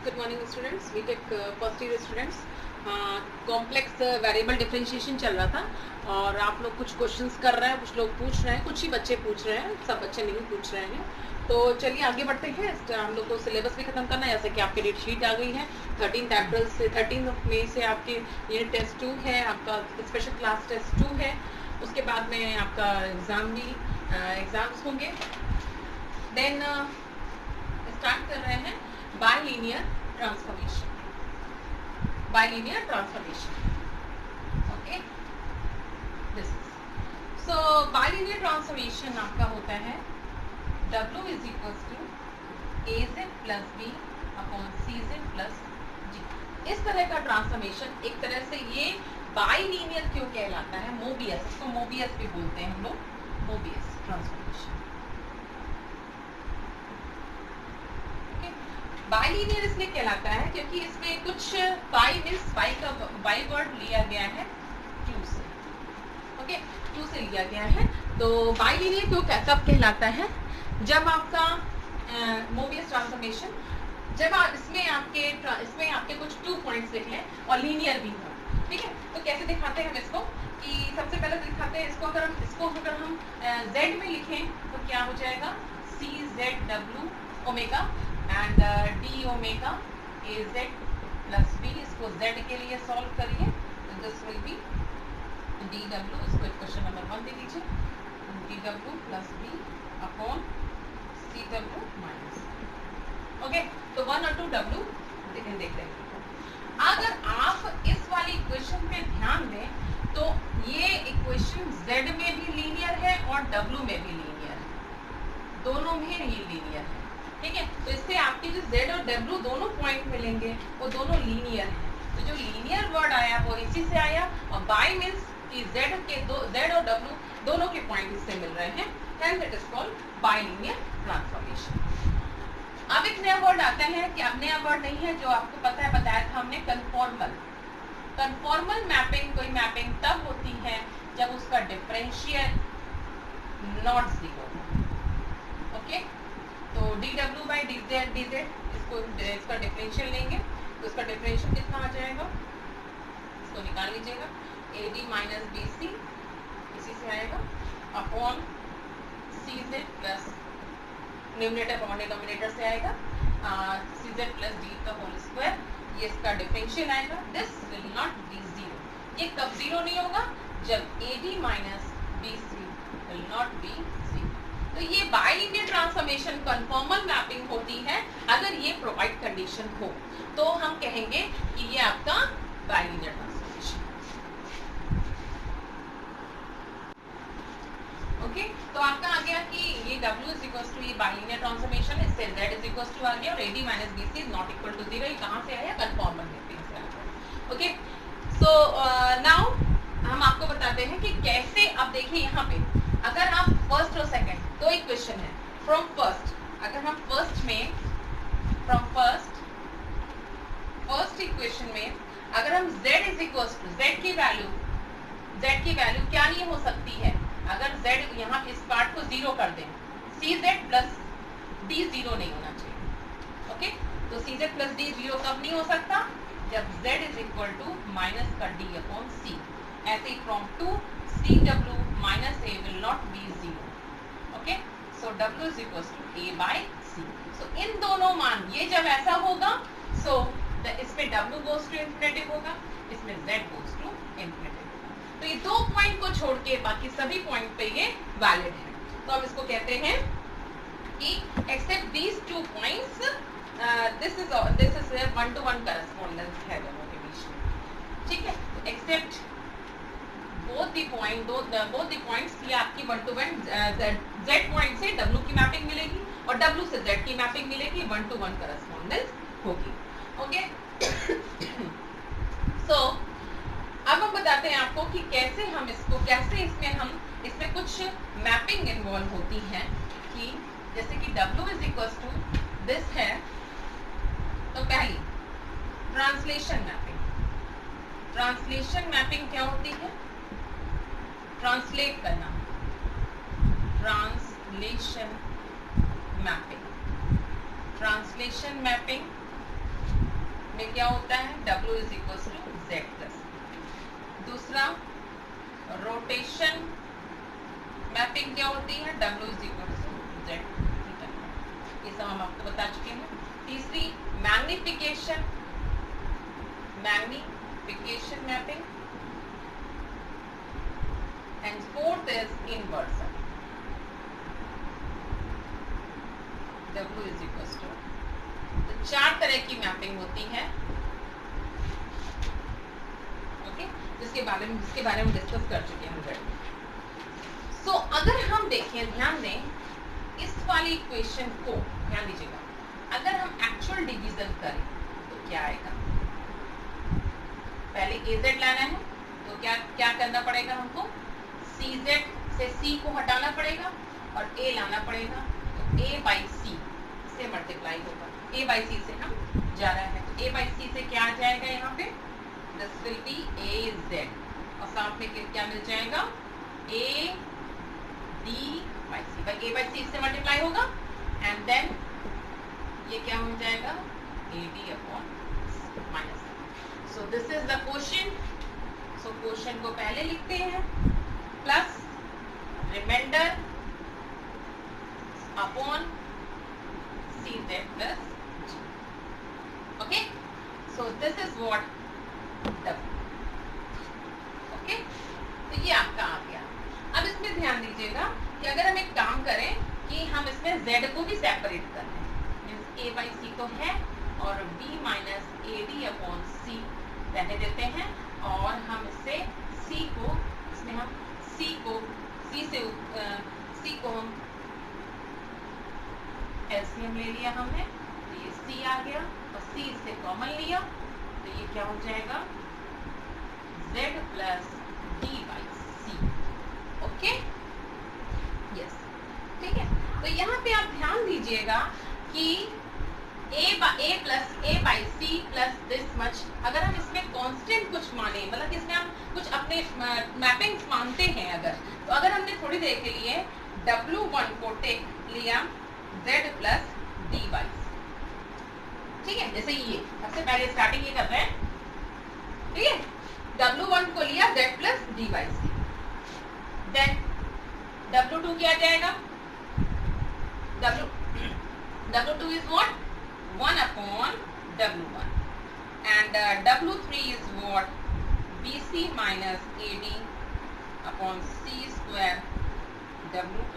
Good morning students, BTech first year students. Complex variable differentiation चल रहा था और आप लोग कुछ क्वेश्चंस कर रहे हैं, कुछ लोग पूछ रहे हैं, कुछ ही बच्चे पूछ रहे हैं, सब बच्चे नहीं पूछ रहे हैं। तो चलिए आगे बढ़ते हैं। हम लोग को सिलेबस भी खत्म करना है, जैसे कि आपकी डेट शीट आ गई है। 13 अप्रैल से 13 मई से आपके यूनिट टेस्ट 2 है, आपका स्पेशल क्लास टेस्ट 2 है। उसके बाद में आपका एग्जाम्स होंगे। देन स्टार्ट कर रहे हैं bilinear transformation. Okay, this is so bilinear transformation आपका होता है W is equals to AZ plus B upon CZ plus G। इस तरह का ट्रांसफॉर्मेशन, एक तरह से ये बाइलिनियर क्यों कहलाता है, मोबियस, इसको मोबियस भी बोलते हैं हम लोग, मोबियस ट्रांसफॉर्मेशन। बाइलिनियर इसलिए कहलाता है क्योंकि इसमें कुछ बाई मीन्स बाई वर्ड लिया गया है 2 से। ओके, 2 से लिया गया है। तो बाइलिनियर क्यों कब कहलाता है, जब आपका मोबियस ट्रांसफॉर्मेशन, जब आप इसमें आपके कुछ 2 पॉइंट्स लिख लें और लीनियर भी हो। ठीक है, तो कैसे दिखाते हैं हम इसको, कि सबसे पहले तो दिखाते हैं इसको, अगर हम z में लिखें तो क्या हो जाएगा, CZW omega and D omega AZ plus B। इसको Z के लिए सॉल्व करिए तो दिस विल बी DW, इसको क्वेश्चन नंबर 1 दे दीजिए, DW plus B upon CW minus. Okay, तो 1 और 2 W देखते हैं। अगर आप इस वाली इक्वेशन पे ध्यान दें तो ये इक्वेशन Z में भी लीनियर है और W में भी लीनियर है, दोनों में ही लीनियर है। ठीक है, तो इससे आपके जो Z और W दोनों पॉइंट मिलेंगे वो दोनों लीनियर हैं। तो जो लीनियर वर्ड आया वो इसी से आया, और बाई मीन्स कि Z और W दोनों के पॉइंट इससे मिल रहे हैं, hence it is called bilinear transformation. अब एक नया वर्ड आता है, कि अब नया वर्ड नहीं है, जो आपको पता है, बताया था हमने, कन्फॉर्मल। कन्फॉर्मल मैपिंग, कोई मैपिंग तब होती है जब उसका डिफरेंशियल नॉट 0 हो। ओके, तो dW बाई dz इसका डिफरेंशियल लेंगे तो इसका डिफरेंशियल कितना आ जाएगा, इसको निकाल लीजिएगा, AD माइनस BC इसी से आएगा upon CZ plus numerator upon denominator से आएगा CZ प्लस D का होल स्क्वायर, ये इसका डिफरेंशियल आएगा। This will not be 0। ये कब 0 नहीं होगा, जब AD minus BC will not be 0। तो ये बाइलिनियर ट्रांसफॉर्मेशन कन्फॉर्मल मैपिंग होती है अगर ये प्रोवाइड कंडीशन हो, तो हम कहेंगे कि ये आपका बाइलिनियर ट्रांसफॉर्मेशन। ओके, तो आपका आ गया कि ये W इज इक्वल टू ये बाइलिनियर ट्रांसफॉर्मेशन, इससे Z इज इक्वल टू आ गया, और AD minus BC is not equal to 0। ये कहाँ से आया, कन्फॉर्मल मैपिंग से आया। ओके, सो नाउ हम आपको बताते हैं कि कैसे। अब देखिए यहाँ पे अगर आप फर्स्ट और सेकंड दो इक्वेशन है, फ्रॉम फर्स्ट, अगर हम फर्स्ट इक्वेशन में अगर हम Z is equal to Z की वैल्यू क्या नहीं हो सकती है, अगर Z यहाँ इस पार्ट को 0 कर दें, CZ प्लस D 0 नहीं होना चाहिए। ओके, तो CZ प्लस D 0 कब नहीं हो सकता, जब Z is equal to minus का D अपॉन C। ऐसे ही from 2 CW minus A will not be 0. Okay, so W is equals to A by C. So इन दोनों मान, ये जब ऐसा होगा, so इसमें W goes to infinitive होगा, इसमें Z goes to infinitive होगा। तो ये 2 पॉइंट को छोड़ के बाकी सभी पॉइंट पे ये वैलिड है। तो हम इसको कहते हैं कि except these 2 points, this is 1-to-1 correspondence है दोनों के बीच में। ठीक है, except both the points, ये आपकी 1-to-1 Z पॉइंट से W की मैपिंग मिलेगी और W से Z की मैपिंग मिलेगी, 1-to-1 करस्पॉन्डेंस होगी। ओके, सो अब हम बताते हैं आपको कि कैसे इसमें कुछ मैपिंग इन्वॉल्व होती है, कि जैसे कि W is equal to this है, तो पहली ट्रांसलेशन मैपिंग क्या होती है, ट्रांसलेट करना, ट्रांसलेशन मैपिंग में क्या होता है, W is equal to Z plus. दूसरा रोटेशन मैपिंग क्या होती है, W is equal to Z, ये सब हम आपको बता चुके हैं। तीसरी magnification mapping, and fourth is inversion, W is equal to. तो 4 तरह की मैपिंग होती है, ओके, जिसके बारे में डिस्कस कर चुके हैं ऑलरेडी। सो अगर हम देखें, ध्यान दें इस वाली इक्वेशन को, ध्यान दीजिएगा, अगर हम एक्चुअल डिवीजन करें तो क्या आएगा, पहले AZ लाना है तो क्या करना पड़ेगा हमको, CZ से C को हटाना पड़ेगा और A लाना पड़ेगा, तो A by C से मल्टीप्लाई होगा, A by C से हम जा रहा है, तो A by C से क्या आ जाएगा यहाँ पे, दिस विल बी AZ, और साथ में क्या मिल जाएगा, AD by C, A by C से मल्टीप्लाई होगा, एंड देन ये क्या हो जाएगा, AD upon minus. So this is the question. So question को पहले लिखते हैं, plus remainder upon CZ plus G, okay. So this is what W, okay. तो ये आपका आ गया। अब इसमें ध्यान दीजिएगा कि अगर हम एक काम करें कि हम इसमें Z को भी सेपरेट कर लें, मींस A by C तो है और B minus AD upon C रहने देते हैं, और हम इससे C को, इसमें हम C को हम LCM ले लिया हमने, तो ये C आ गया, और C से कॉमन लिया, तो ये क्या हो जाएगा, Z plus D by C, okay, yes, ठीक है। तो यहाँ पे आप ध्यान दीजिएगा कि A plus A by C plus this much, अगर हम इसमें कांस्टेंट कुछ माने, मतलब इसमें हम कुछ अपने मैपिंग्स मानते हैं अगर, तो अगर हमने थोड़ी देर के लिए W1 को टेक लिया Z plus D by C, ठीक है, जैसे ये सबसे पहले स्टार्टिंग ये कर रहे हैं, ठीक है, W1 को लिया Z plus D by C, then W2 क्या जाएगा, W2 is what, 1 upon W1, and W3 is what, BC minus AD upon C square W2,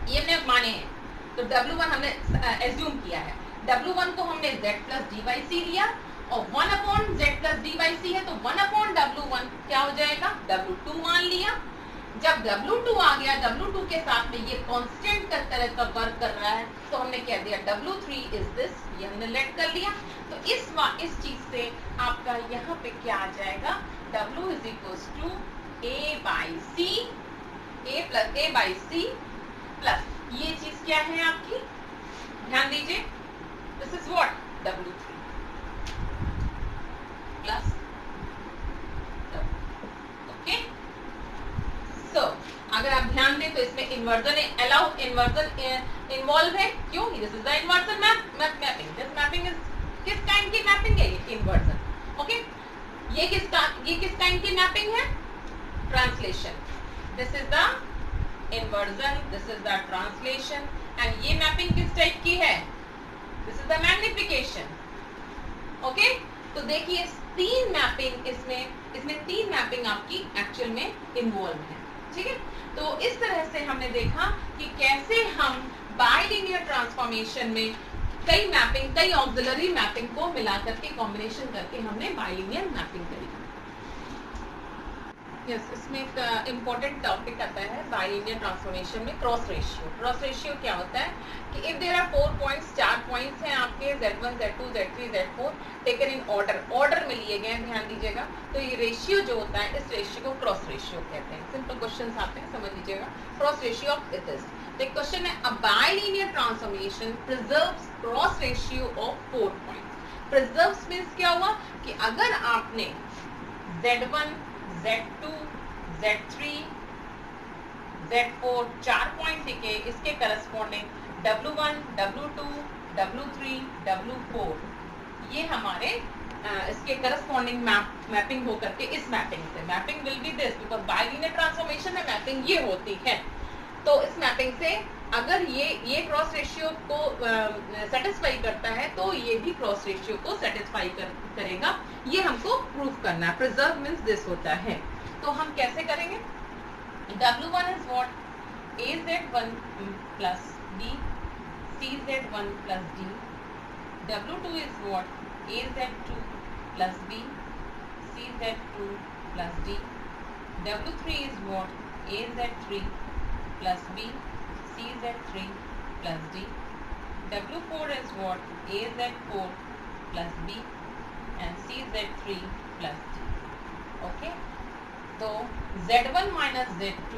ये हमने माने हैं, तो W1 हमने एज्यूम किया है, W1 को हमने Z plus D by C लिया, और 1 upon Z plus D by C है, तो 1 upon W1 क्या हो जाएगा, W2 मान लिया। जब W2 आ गया, W2 के साथ में ये कांस्टेंट का तरह का वर्क कर रहा है, तो हमने कह दिया W3 इज दिस, ये हमने लेट कर लिया। तो इस चीज से आपका यहाँ पे क्या आ जाएगा, W is equals to A by C, A by C plus ये चीज क्या है आपकी, ध्यान दीजिए, this is what, W3 plus, okay. So अगर आप ध्यान दें तो इसमें इन्वर्जन इन्वॉल्व है, क्यों, this is the inversion mapping, this mapping is किस काइंड की मैपिंग है, ये इन्वर्जन, ओके। ये किस काइंड की मैपिंग है, translation, this is the inversion, this is the translation, and ये मैपिंग किस टाइप की है, this is the magnification, okay. तो देखिए 3 मैपिंग इसमें 3 मैपिंग आपकी एक्चुअल में इन्वॉल्व है, ठीक है। तो इस तरह से हमने देखा कि कैसे हम बाइलिनियर ट्रांसफॉर्मेशन में कई ऑक्सिलरी मैपिंग को मिला करके कॉम्बिनेशन करके हमने बाइलिनियर मैपिंग करी। यस, इसमें एक इम्पोर्टेंट टॉपिक आता है बाइलिनियर ट्रांसफॉर्मेशन में, क्रॉस रेशियो। क्रॉस रेशियो क्या होता है कि if there are 4 points, 4 points हैं आपके Z1, Z2, Z3, Z4 taken in order में लिए गए हैं, ध्यान दीजिएगा। तो ये रेशियो जो होता है, इस रेशियो को क्रॉस रेशियो कहते हैं। सिंपल क्वेश्चंस आते हैं, समझ लीजिएगा। Cross ratio of this, the question है, a bilinear transformation preserves cross ratio of 4 points. Preserves means क्या हुआ कि अगर आपने Z1, Z2, Z3, Z4 4 point लिखे, इसके corresponding W1, W2, W3, W4 ये हमारे इसके करस्पॉन्डिंग मैपिंग हो करके इस मैपिंग से, mapping will be this because bilinear transformation में मैपिंग ये होती है। तो इस मैपिंग से अगर ये क्रॉस रेशियो को सेटिस्फाई करता है तो ये भी क्रॉस रेशियो को सेटिस्फाई करेगा। ये हमको प्रूफ करना है। प्रिजर्व मीन्स दिस होता है। तो हम कैसे करेंगे? W1 is what? AZ1 plus D, CZ1 plus D. W2 is what? AZ2 plus B, CZ2 plus D. W3 is what? AZ3 plus B, CZ3 plus D. W4 is what? AZ4 plus B and CZ3 plus D. Okay? तो Z1 minus Z2,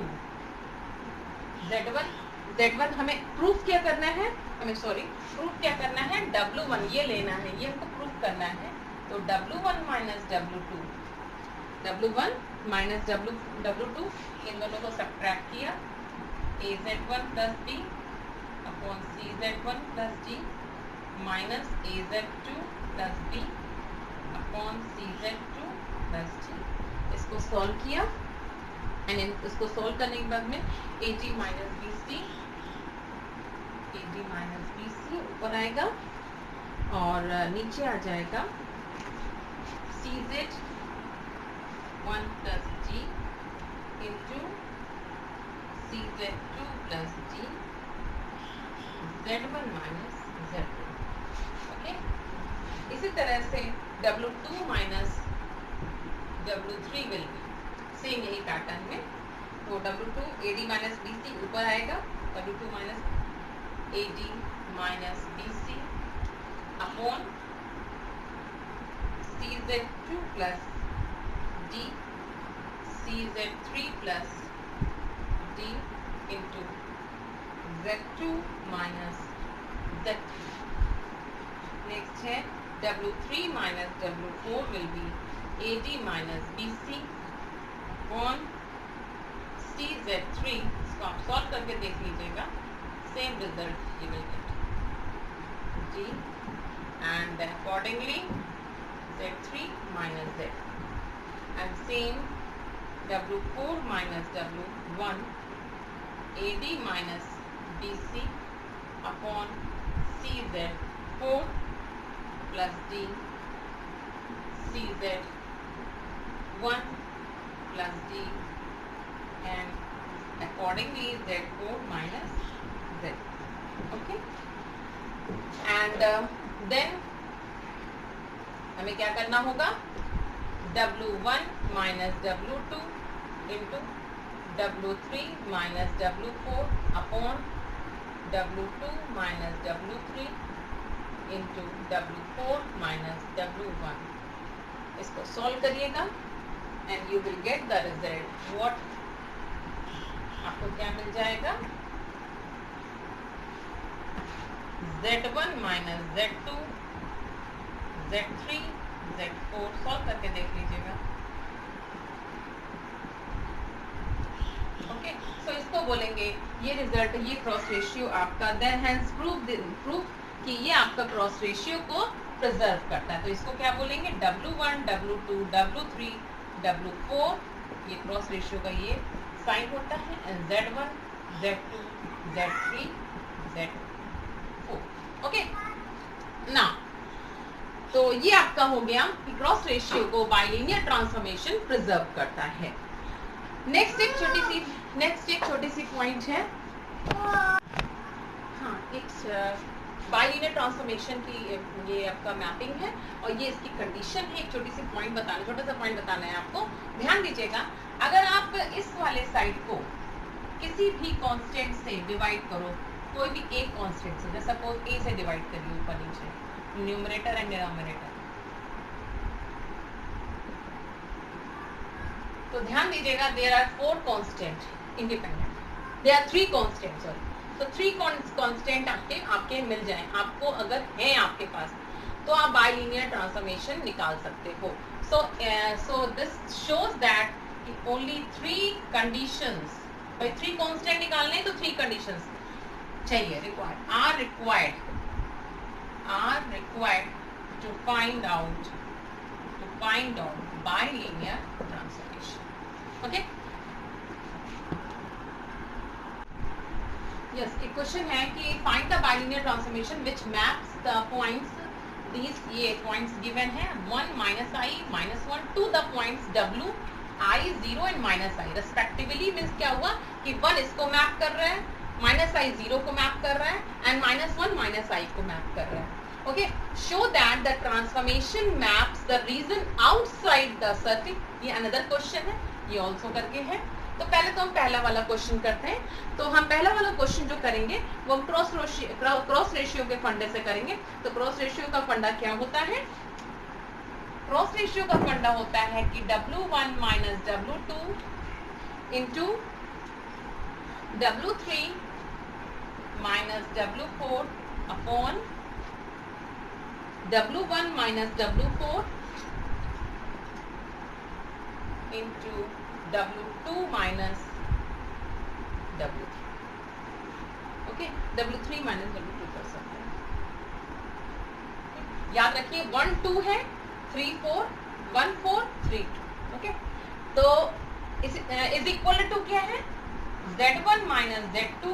Z1 हमें proof क्या करना है? Proof क्या करना है? W1 ये लेना है, ये हमको प्रूफ करना है। तो W1 minus W2, W1 minus W2 इन दोनों को सब्ट्रैक्ट किया, AZ1 plus B upon CZ1 plus D minus AZ2 plus B upon CZ2 plus D। इसको सॉल्व किया एंड इसको सॉल्व करने के बाद में AD माइनस BC ऊपर आएगा और नीचे आ जाएगा CZ1 plus D into CZ2 plus D Z1 minus Z2। Okay, इसी तरह से W2 minus W3 will be same यही पैटर्न में। तो W2 AD माइनस BC ऊपर आएगा, W2 minus AD minus BC upon CZ2 plus D CZ3 plus D into Z2 minus Z3। Next है W3 minus W4 will be AD minus BC on CZ3। इसको आप solve करके देख लीजिएगा, same result you will get D and then accordingly Z3 minus Z and same W4 minus W1 AD minus BC upon CZ4 plus D CZ1 plus D and accordingly Z4 minus Z। Okay, and then हमें क्या करना होगा? W1 minus W2 into W3 minus W4 upon W2 minus W3 into W4 minus W1। इसको solve करिएगा and you will get the result. What आपको क्या मिल जाएगा? Z1 minus Z2 Z3 Z4 solve करके देख लीजिएगा। ओके, सो इसको बोलेंगे ये रिजल्ट, ये क्रॉस रेशियो आपका देन हैंस प्रूफ कि ये आपका क्रॉस रेशियो को प्रिजर्व करता है। तो इसको क्या बोलेंगे? W1 W2 W3 W4 ये क्रॉस रेशियो का ये साइन होता है and Z1 Z2 Z3 Z4। Okay ना, तो ये आपका हो गया कि क्रॉस रेशियो को बाइलिनियर ट्रांसफॉर्मेशन प्रिजर्व करता है। नेक्स्ट एक छोटी सी पॉइंट है। हाँ, एक बाइलिनियर ट्रांसफॉर्मेशन की ये आपका मैपिंग है और ये इसकी कंडीशन है। एक छोटा सा पॉइंट बताना है आपको, ध्यान दीजिएगा। अगर आप इस वाले साइड को किसी भी कांस्टेंट से डिवाइड करो, कोई भी एक कांस्टेंट से, जैसे सपोज ए से डिवाइड करिए ऊपर नीचे, न्यूमरेटर एंड डिनोमिनेटर, तो ध्यान दीजिएगा there are 4 constant independent, there are 3 constant sorry. तो 3 कांस्टेंट आपके मिल जाएं, आपको अगर है आपके पास, तो आप बाइलिनियर ट्रांसफॉर्मेशन निकाल सकते हो। So this shows that only 3 conditions, भाई 3 कांस्टेंट निकालने तो 3 कंडीशंस चाहिए, are required to find out bilinear transformation. Okay. Yes, एक क्वेश्चन है कि find the bilinear transformation which maps the points these ये points given है 1 minus I minus 1 to the points W I 0 and minus I respectively. means क्या हुआ कि 1 इसको मैप कर रहा है, माइनस आई 0 को मैप कर रहा है एंड माइनस 1 माइनस आई को मैप कर रहा है. Okay, show that the transformation maps the region outside the circle. ये अनदर क्वेश्चन है, ये ऑल्सो करके है. तो पहले तो हम पहला वाला क्वेश्चन करते हैं. तो हम पहला वाला क्वेश्चन जो करेंगे वो हम क्रॉस रेशियो के फंडे से करेंगे. तो क्रॉस रेशियो का फंडा क्या होता है? क्रॉस रेशियो का फंडा होता है कि W1 minus W2 into W3 minus W4 upon W1 minus W4 into W2 minus W3. Okay, W3 minus W2 कर सकते हैं. याद रखिए 1 2 है, 3 4 1 4 3 2. ओके, तो इज इक्वल टू क्या है? Z1 minus Z2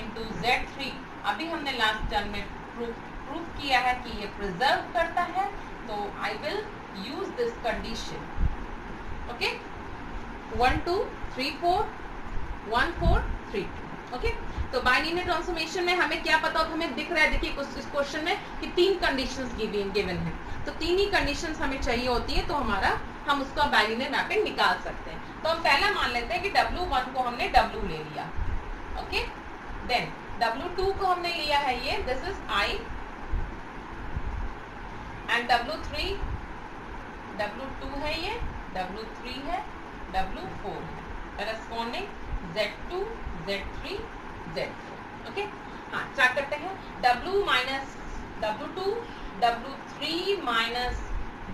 into Z3. अभी हमने लास्ट टर्म में प्रूफ किया है कि ये प्रिजर्व करता है, तो I will use this condition. Okay, 1 2 3 4 1 4 3 2. Okay, तो बाइलिनियर ट्रांसफॉर्मेशन में हमें क्या पता होता है? हमें दिख रहा है, देखिए इस क्वेश्चन में कि 3 कंडीशंस गिवन है. तो 3 ही कंडीशंस हमें चाहिए होती है, तो हम उसका बाइलिनियर मैपिंग निकाल सकते हैं. तो हम पहला मान लेते हैं कि W1 को हमने W ले लिया. ओके, देन W2 को हमने लिया है ये, this is I, and W3 W2 है, ये W3 है, W4 है, corresponding Z2 Z3 Z4. Okay, हाँ स्टार्ट करते हैं. W minus W2 W3 minus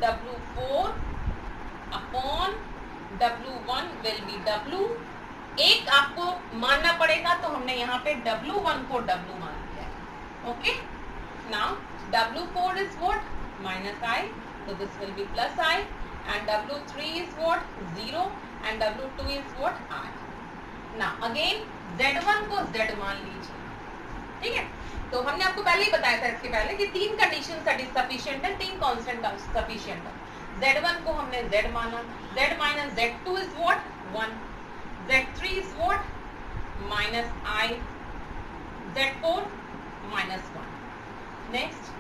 W4 upon W1 will be W. एक आपको मानना पड़ेगा, तो हमने यहाँ पे W1 को W मान लिया है. Okay, now W4 is what? Minus I, so this will be plus I, and W3 is what? 0, and W2 is what? I. Now again Z1 को Z मान लीजिए. ठीक है, तो हमने आपको पहले ही बताया था इसके पहले कि 3 कंडीशन सफिशिएंट है, 3 कांस्टेंट सफिशिएंट है. Z1 को हमने Z माना, Z minus Z2 is what? 1, Z3 is what? Minus I, Z4 minus 1. Next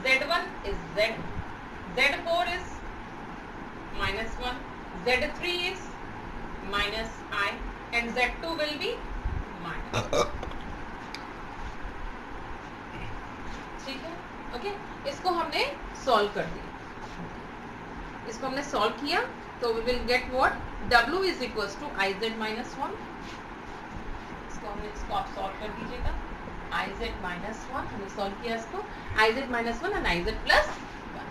Z1 is Z, Z4 is minus 1, Z3 is minus I, and Z2 will be minus. ठीक है, okay. इसको हमने solve कर दिया. इसको हमने solve किया, तो we will get what? W is equals to IZ minus 1. इसको आप सॉल्व कर दीजिएगा. IZ minus 1 हमने सॉल्व किया इसको. IZ minus 1 and IZ plus 1.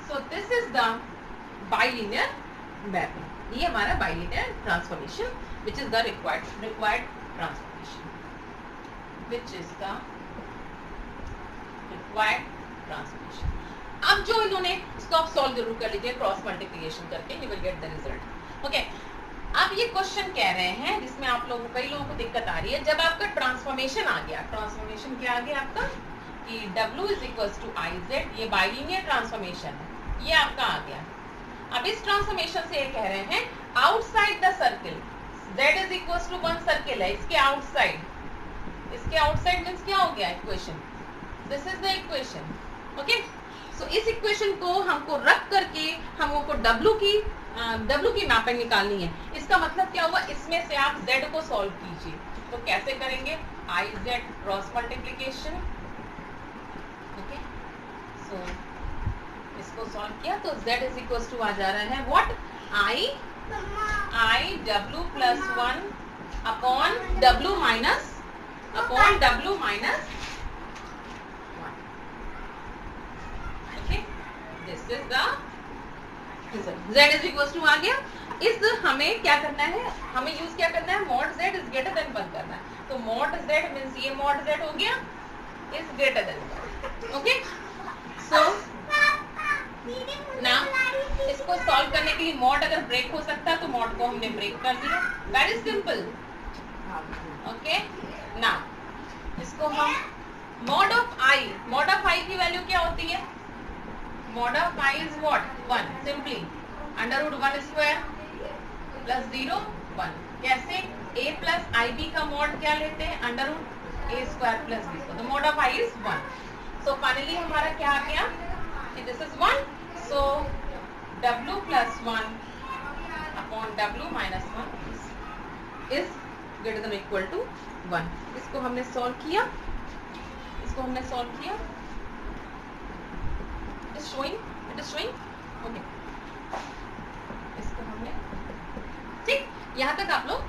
So this is the bilinear mapping. ये हमारा bilinear transformation, which is the required transformation. Which is the required transformation. अब जो इन्होंने इसको आप सॉल्व जरूर कर लीजिए क्रॉस मल्टीप्लिकेशन करके, you will get the result. Okay. अब ये क्वेश्चन कह रहे हैं जिसमें आप लोगों कई लोगों को दिक्कत आ रही है. जब आपका ट्रांसफॉर्मेशन आ गया, ट्रांसफॉर्मेशन क्या आ गया आपका कि W is equals to IZ, ये बाइलिनियर ट्रांसफॉर्मेशन है, ये आपका आ गया. अब इस ट्रांसफॉर्मेशन से ये कह रहे हैं outside the circle, Z is equals to 1 circle है, इसके आउटसाइड मींस क्या हो गया equation? This is the equation. Okay, so इस इक्वेशन को हमको रख करके हमको W की मैपिंग निकालनी है. इसका मतलब क्या हुआ? इसमें से आप Z को सॉल्व कीजिए. तो कैसे करेंगे? IZ cross multiplication. Okay, so इसको सॉल्व किया तो Z इज इक्वल टू आ जा रहा है what? I W plus 1 upon W minus 1. Okay, this is the Z is equal to आ गया. इस हमें क्या करना है? हमें यूज क्या करना है? Mod Z is greater then 1 करना है. तो मॉड Z मींस ये मॉड Z हो गया is greater then 1. Okay, automatically mod अगर ब्रेक हो सकता है तो मॉड को हमने ब्रेक कर दिया, वेरी सिंपल। ओके, नाउ इसको हम मॉड ऑफ आई की वैल्यू क्या होती है? Mod of i is what? 1, simply under root 1 square plus 0 1। कैसे? a प्लस आई बी का मॉड क्या लेते हैं? Under root a square plus b square. तो mod of i is 1। So finally हमारा क्या आ गया? This is 1, so w plus 1 upon w minus 1 is greater than equal to 1। इसको हमने सॉल्व किया, इट इज शोइंग ओके। इसको हमने, ठीक, यहाँ तक आप लोग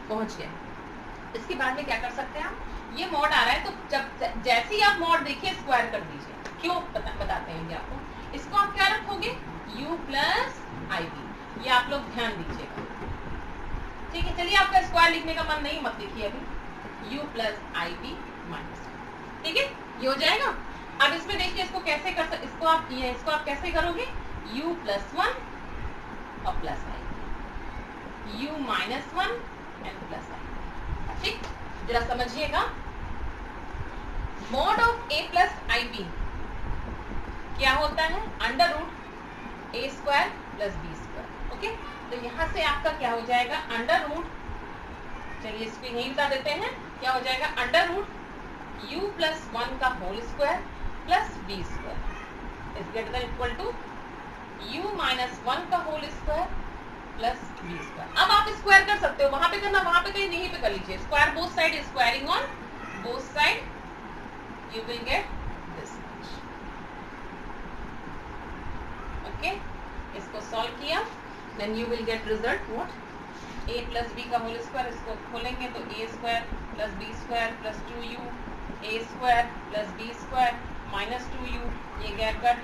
पहुंच गए। इसके बाद में क्या कर सकते हैं आप? ये मॉड आ रहा है तो जब जैसे ही आप मॉड देखिए स्क्वायर कर दीजिए। क्यों बताते हैं आपको। इसको आप क्या रखोगे? u plus i B. ये आप लोग ध्यान दीजिएगा, ठीक है। चलिए, आपका स्क्वायर लिखने का मन नहीं, मत लिखिए अभी। u plus i B minus, ठीक है, ये हो जाएगा। अब इसमें देखिए, इसको कैसे कर सकते, इसको आप कैसे करोगे? u प्लस 1 और plus i, u minus 1 and plus i, ठीक। जरा समझिएगा, mod of a plus i b क्या होता है? Under root a square plus b square. Okay, तो यहां से आपका क्या हो जाएगा? अंडर रूट, चलिए इसको यही बता देते हैं, क्या हो जाएगा? अंडर रूट u प्लस 1 का whole square plus b square is greater than equal to u minus 1 का whole square plus b square. अब आप स्क्वायर कर सकते हो, वहां पे करना, वहां पे कहीं नहीं पे कर लीजिए। Square both side, squaring on both side, you will get this much. Okay, इसको सॉल्व किया, then you will get result what? a plus b का होल स्क्वायर, इसको खोलेंगे तो a square plus b square plus 2u, a square plus b square minus 2u, ये गैर cut,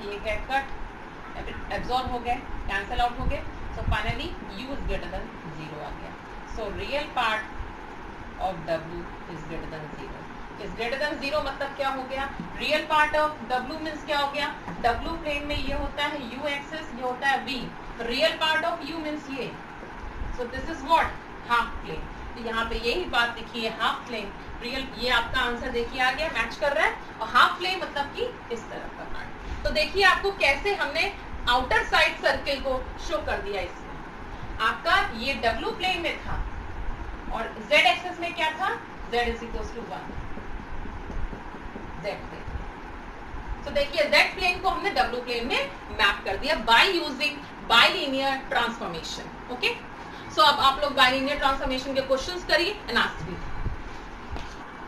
absorb हो गए, कैंसल आउट हो गए। So finally u is greater then 0 आ गया। So real part of w is greater then 0। Is greater then 0 मतलब क्या हो गया? Real part of w means क्या हो गया? w प्लेन में ये होता है u एक्सिस, ये होता है v। Real part of u means ये, so this is what? Half plane. तो यहाँ पे यही बात देखिए, हाफ प्लेन रियल, ये आपका आंसर देखिए आ गया, मैच कर रहा है। और हाफ प्लेन मतलब कि इस तरफ का पार्ट। तो देखिए आपको कैसे हमने आउटर साइड सर्किल को शो कर दिया। इसमें आपका ये w प्लेन में था और z एक्सिस में क्या था? z is equal to 1, z plane. तो देखिए z प्लेन को हमने w प्लेन में मैप कर दिया by using bilinear transformation. Okay, so अब आप लोग बाइलिनियर ट्रांसफॉर्मेशन के क्वेश्चंस करिए एंड आंसर